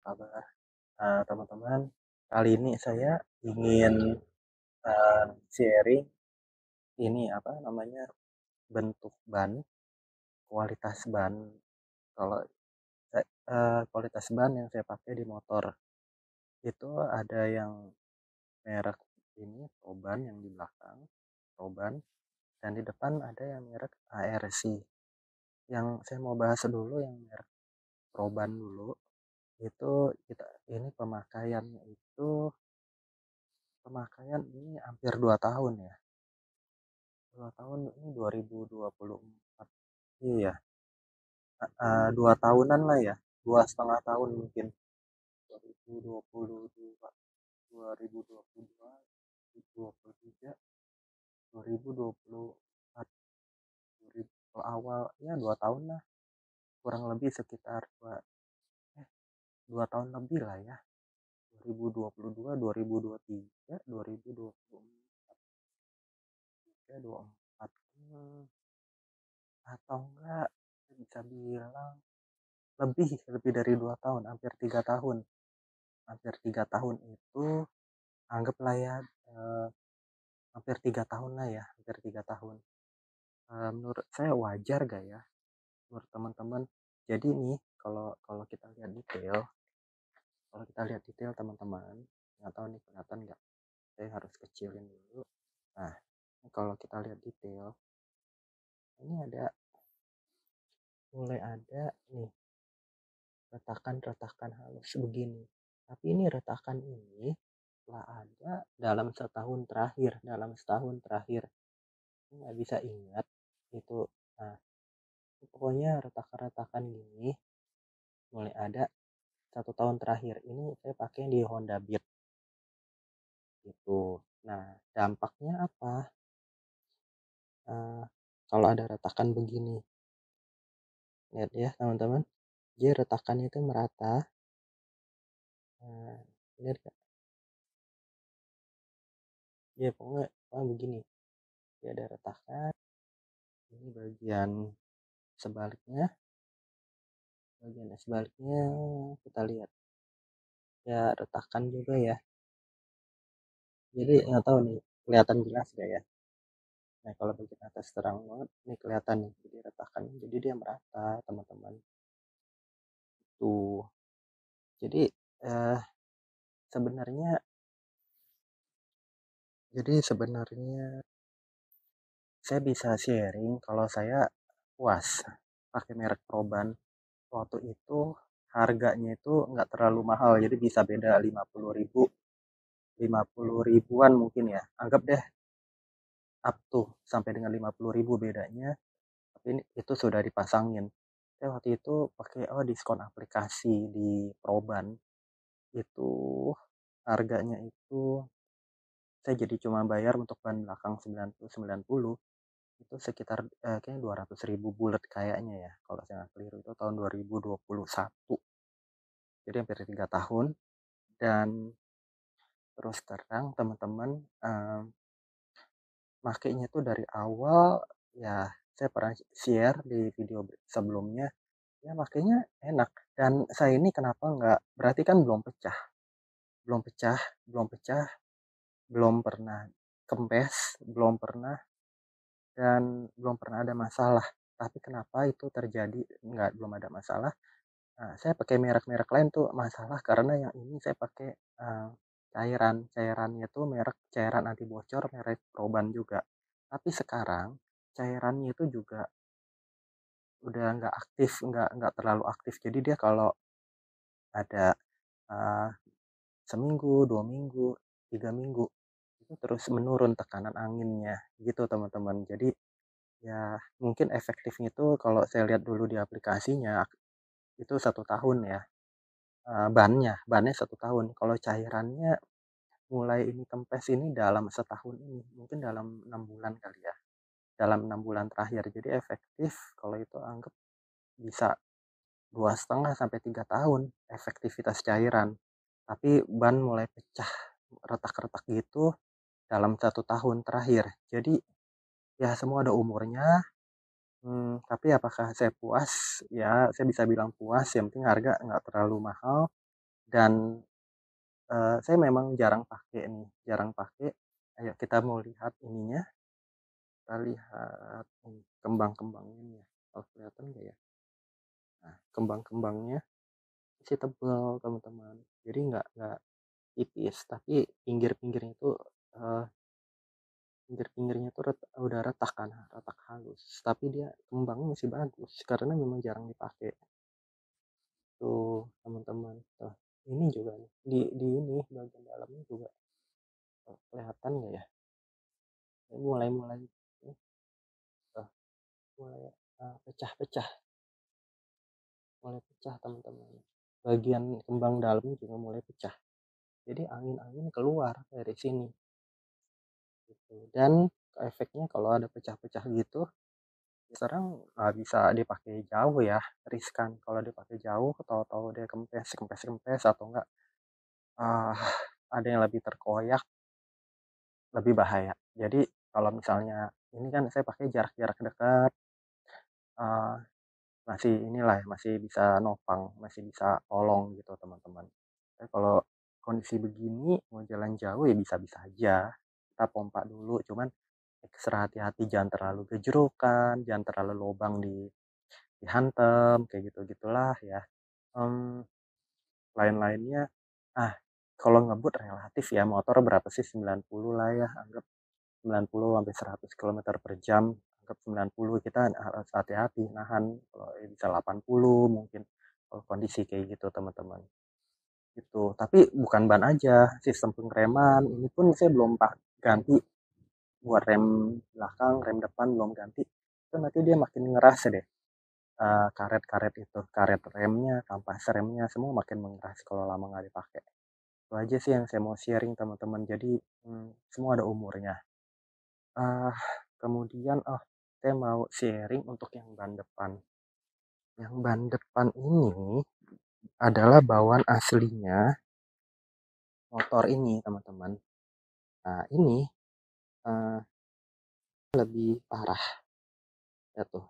kabar? Teman-teman, kali ini saya ingin sharing ini apa namanya bentuk ban, kualitas ban. Kalau kualitas ban yang saya pakai di motor itu ada yang merek ini Proban yang di belakang, Proban, dan di depan ada yang merek ARC. Yang saya mau bahas dulu yang merek Proban dulu. Itu kita ini pemakaian ini hampir 2 tahun ya. 2 tahun ini 2024. Iya, 2 tahunan lah ya. 2,5 tahun mungkin. 2022, 2022, 2023, 2024, 2000 awal ya 2 tahun lah. Kurang lebih sekitar 2 tahun lebih lah ya. 2022, 2023, 2024, 2024. Atau enggak bisa bilang lebih dari 2 tahun, hampir 3 tahun itu anggaplah ya, hampir 3 tahun lah ya, hampir 3 tahun. Menurut saya wajar gak ya menurut teman-teman? Jadi nih kalau kalau kita lihat detail teman-teman, nggak tahu nih kelihatan nggak, saya harus kecilin dulu. Nah, kalau kita lihat detail ini mulai ada nih retakan-retakan halus begini. Tapi ini retakan ini telah ada dalam setahun terakhir. Nggak bisa ingat itu. Nah, pokoknya retakan-retakan gini mulai ada 1 tahun terakhir. Ini saya pakai di Honda Beat gitu. Nah, dampaknya apa? Uh, Kalau ada retakan begini, lihat ya teman-teman. Jadi retakannya itu merata. Lihat gak? Ya pokoknya begini. Jadi ada retakan. Ini bagian sebaliknya kita lihat ya retakan juga ya. Jadi nggak tahu nih kelihatan jelas gak ya. Nah kalau bagian atas terang banget ini kelihatan nih, jadi retakan, jadi dia merata teman-teman tuh. Jadi eh, sebenarnya saya bisa sharing kalau saya puas pakai merek Proban. Waktu itu harganya itu nggak terlalu mahal, jadi bisa beda 50.000, 50 ribuan mungkin ya, anggap deh up to sampai dengan 50.000 bedanya. Tapi itu sudah dipasangin. Saya waktu itu pakai diskon aplikasi di Proban itu, harganya itu saya jadi cuma bayar untuk ban belakang 90 itu sekitar kayaknya 200.000 bulat kayaknya ya, kalau saya nggak keliru itu tahun 2021. Jadi hampir 3 tahun. Dan terus terang teman-teman, makainya itu dari awal ya, saya pernah share di video sebelumnya ya, makainya enak. Dan saya ini kenapa nggak, berarti kan belum pecah, belum pecah, belum pecah, belum pernah kempes, belum pernah ada masalah. Tapi kenapa itu terjadi nggak, belum ada masalah? Nah, saya pakai merek-merek lain tuh masalah karena yang ini saya pakai cairannya tuh merek cairan anti bocor merek Proban juga. Tapi sekarang cairannya itu juga udah nggak aktif, nggak terlalu aktif. Jadi dia kalau ada uh, seminggu, 2 minggu, 3 minggu itu terus menurun tekanan anginnya gitu teman-teman. Jadi ya mungkin efektifnya itu kalau saya lihat dulu di aplikasinya itu 1 tahun ya. Bannya 1 tahun. Kalau cairannya mulai ini kempes ini dalam setahun ini, mungkin dalam 6 bulan kali ya. Dalam 6 bulan terakhir. Jadi efektif kalau itu anggap bisa 2,5 sampai 3 tahun efektivitas cairan. Tapi ban mulai pecah, retak-retak gitu dalam 1 tahun terakhir. Jadi ya semua ada umurnya. Tapi apakah saya puas? Ya saya bisa bilang puas. Yang penting harga nggak terlalu mahal. dan, saya memang jarang pakai. Ayo kita mau lihat ininya, kita lihat ini kembang-kembangnya nih ya, kalau kelihatan nggak ya? Nah, kembang-kembangnya masih tebal teman-teman, jadi nggak tipis, tapi pinggir-pinggirnya itu, eee, pinggir-pinggirnya tuh udah retak kan, retak halus, tapi dia kembangnya masih bagus karena memang jarang dipakai. Tuh teman-teman, tuh ini juga nih, di ini bagian dalamnya juga, kelihatan nggak ya? Ini mulai-mulai nih, tuh mulai, pecah-pecah, mulai pecah teman-teman. Bagian kembang dalamnya juga mulai pecah. Jadi angin-angin keluar dari sini gitu. Dan efeknya kalau ada pecah-pecah gitu, sekarang nggak bisa dipakai jauh ya, riskan. Kalau dipakai jauh, tahu-tahu dia kempes, kempes, kempes atau enggak, ah, ada yang lebih terkoyak, lebih bahaya. Jadi kalau misalnya ini kan saya pakai jarak-jarak dekat, eee, masih inilah ya, masih bisa nopang, masih bisa tolong gitu teman-teman. Tapi kalau kondisi begini mau jalan jauh ya bisa-bisa aja, kita pompa dulu, cuman ekstra hati-hati jangan terlalu gejrokan, jangan terlalu lubang dihantem, kayak gitu-gitulah ya. Mmm, lain-lainnya, ah, kalau ngebut relatif ya, motor berapa sih, 90 lah ya, anggap 90 sampai 100 kilometer per jam, anggap 90, kita harus hati-hati nahan, kalau ya bisa 80 mungkin, kalau kondisi kayak gitu teman-teman, gitu. Tapi bukan ban aja, sistem pengereman ini pun saya belum ganti, buat rem belakang, rem depan belum ganti, itu nanti dia makin ngeras deh, karet-karet itu, karet remnya, kampas remnya, semua makin mengeras kalau lama nggak dipakai. Itu aja sih yang saya mau sharing teman-teman, jadi, semua ada umurnya. Ah, kemudian, saya mau sharing untuk yang ban depan. Yang ban depan ini adalah bawaan aslinya motor ini, teman-teman. Nah, ini, eee, lebih parah ya tuh,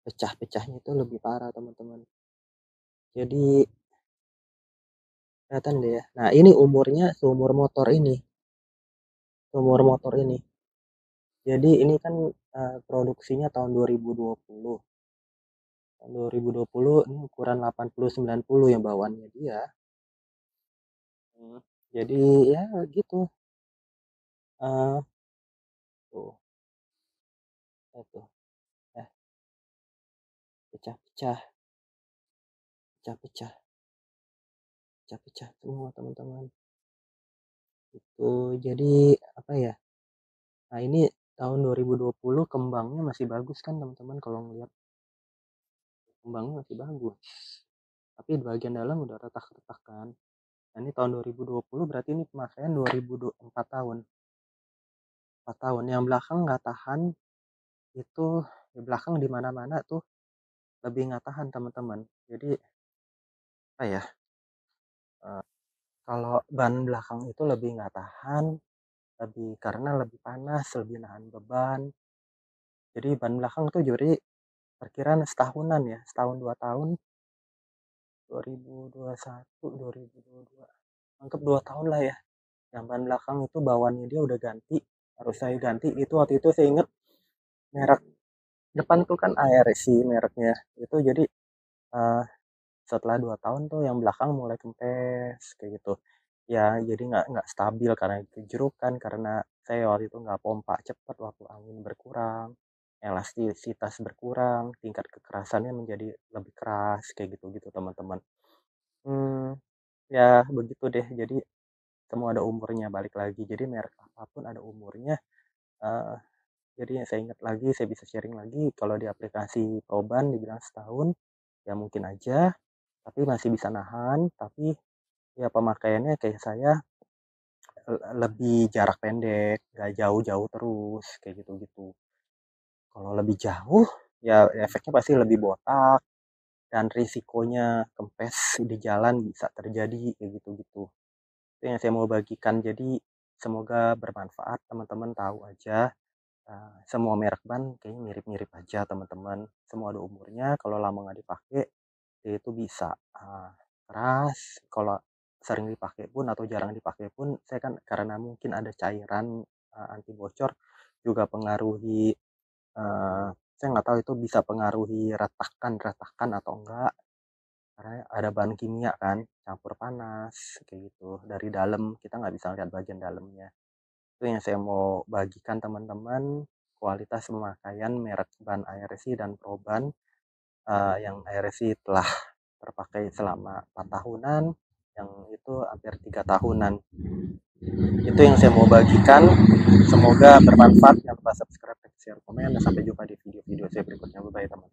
pecah-pecahnya itu lebih parah, teman-teman. Jadi kelihatan deh ya. Nah, ini umurnya seumur motor ini, seumur motor ini. Jadi ini kan, produksinya tahun 2020. Tahun 2020 ini ukuran 80-90 yang bawaannya dia. Mmm, jadi ya gitu, eee, tuh, lihat tuh, eh, pecah-pecah, pecah-pecah, pecah-pecah semua teman-teman. Itu jadi apa ya, nah ini tahun 2020 kembangnya masih bagus kan teman-teman, kalau ngelihat kembangnya masih bagus, tapi di bagian dalam udah retak-retak kan. Nah ini tahun 2020 berarti ini pemakaian 4 tahun, 4 tahun. Yang belakang nggak tahan, itu di belakang di mana-mana tuh lebih nggak tahan teman-teman. Jadi apa ya, eee, kalau ban belakang itu lebih nggak tahan, lebih karena lebih panas, lebih nahan beban. Jadi ban belakang tuh jadi perkiraan setahunan ya, setahun 2 tahun, 2021, 2022, anggap 2 tahun lah ya, yang ban belakang itu bawaannya dia udah ganti, harus saya ganti. Itu waktu itu saya inget merek depan tuh kan ARS mereknya, itu jadi, eee setelah 2 tahun tuh yang belakang mulai kempes, kayak gitu. Ya jadi nggak stabil karena kejerukan, karena saya waktu itu nggak pompa cepet waktu angin berkurang, elastisitas berkurang, tingkat kekerasannya menjadi lebih keras, kayak gitu-gitu teman-teman. Mmm, ya begitu deh, jadi semua ada umurnya, balik lagi. Jadi merek apapun ada umurnya, eee, jadi yang saya ingat lagi, saya bisa sharing lagi, kalau di aplikasi Proban dibilang setahun, ya mungkin aja, tapi masih bisa nahan, tapi ya pemakaiannya kayak saya, lebih jarak pendek, nggak jauh-jauh terus, kayak gitu-gitu. Kalau lebih jauh, ya efeknya pasti lebih botak dan risikonya kempes di jalan bisa terjadi, kayak gitu-gitu. Itu yang saya mau bagikan, jadi semoga bermanfaat, teman-teman tahu aja, semua merek ban kayaknya mirip-mirip aja teman-teman, semua ada umurnya, kalau lama nggak dipakai, ya itu bisa, keras, kalau sering dipakai pun atau jarang dipakai pun, saya kan karena mungkin ada cairan, anti bocor juga pengaruhi, saya nggak tahu itu bisa pengaruhi retakan atau enggak, karena ada bahan kimia kan, campur panas, kayak gitu, dari dalam, kita nggak bisa lihat bagian dalamnya. Itu yang saya mau bagikan teman-teman, kualitas pemakaian merek ban ARC dan Proban, yang ARC telah terpakai selama 4 tahunan, yang itu hampir 3 tahunan. Itu yang saya mau bagikan, semoga bermanfaat. Jangan lupa subscribe, like, share, komen, dan sampai jumpa di video-video saya berikutnya. Bye teman.